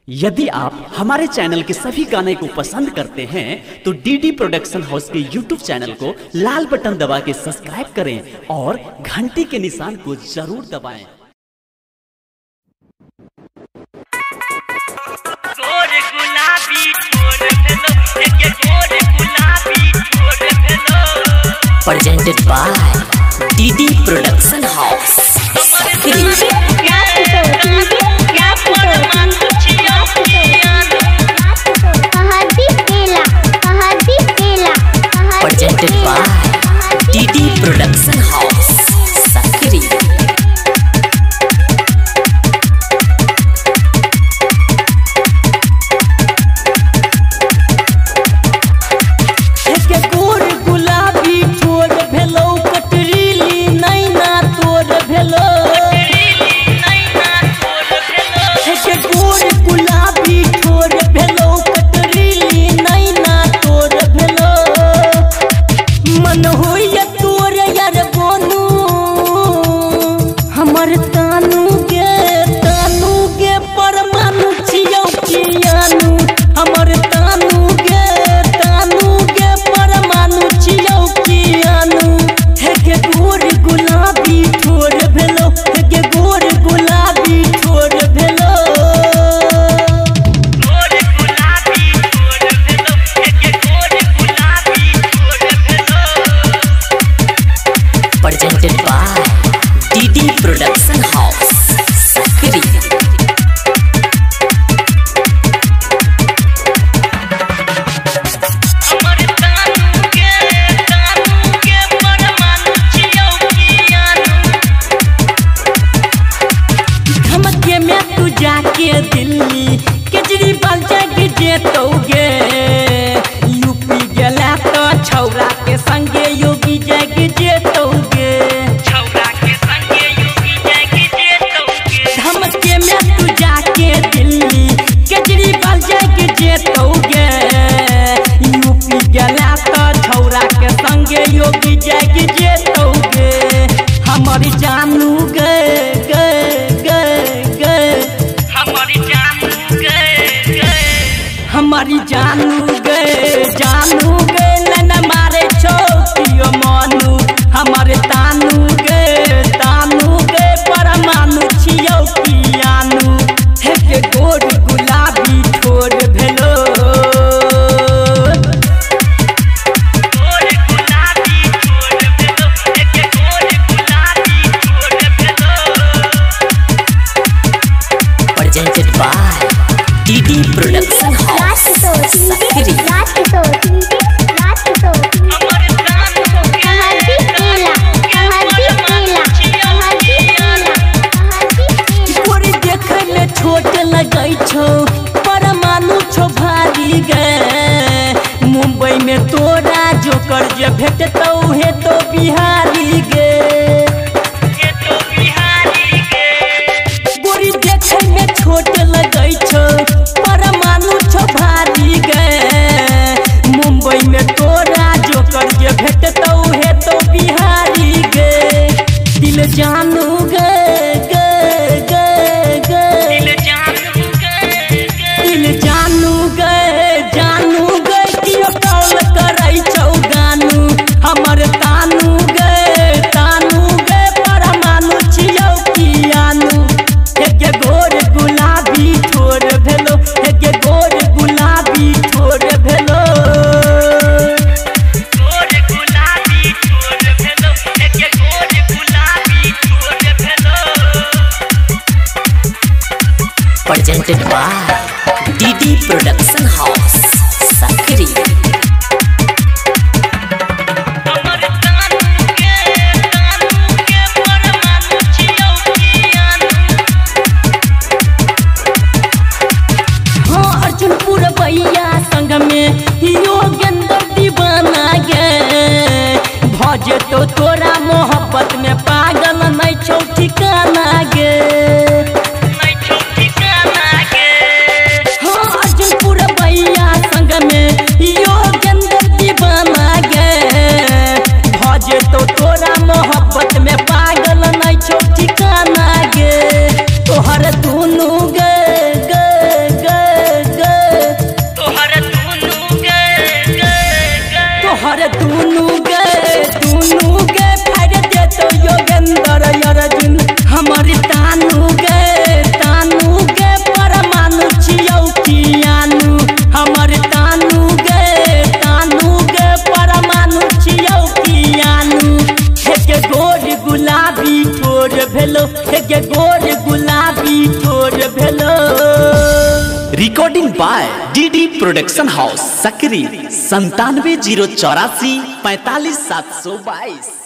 यदि आप हमारे चैनल के सभी गाने को पसंद करते हैं तो डीडी प्रोडक्शन हाउस के यूट्यूब चैनल को लाल बटन दबा के सब्सक्राइब करें और घंटी के निशान को जरूर दबाएं। Presented by DD Production House. Presented by DD Production House. Sakri. Presented by DD Production House. Sakri. धमके में तू जाके दिल्ली केजरीवाल जाके जेतोगे, यूपी गेला तो छौरा के संगे योगी जाके जेतोगे। धमके में तू जाके दिल्ली केजरीवाल जाके जेतोगे, यूपी गेला तो छौरा के संगे योगी जाके जेतोगे। हमारी जानू गए हमारी जानू गए न मारे छोटियो मानू, हमारे तानू गए परमाणु छियो कियानू। हे के गोर गुलाबी छोड़ भेलो, Presented by DD Production House. Sakri. गोरी देखे में छोट लगई छो, परमाणु छो भारी गे। मुंबई में तोरा जोकर जे भेटतौ हे तो बिहारी गे। गोरी देखे में छोट लगई छो, परमाणु छो भारी गे। मुंबई में तोरा जोकर जे भेटतौ हे तो बिहारी गे। दिल जानू गे जानू गे कियो कॉल करई छौ गानू। हमर तानू गे परमाणु छियो कियानू। हे गोर गुलाबी छोड़ भेलो, हे गोर गुलाबी छोड़ भेलो। Presented by DD Production House. Sakri. हाँ अर्जुनपुर भैया संग में योगेंद्र दीवाना गे। भजे तो तोरा मोहब्बत में पागल नहीं छौ ठिकाना गे। हाँ अर्जुनपुर भैया संग में योगेंद्र दीवाना गे। भजे तो तोरा मोहब्बत में पागल नहीं छौ ठिकाना गे। तोहर दोनों गे recording by DD production house Sakri 97 084 45 722।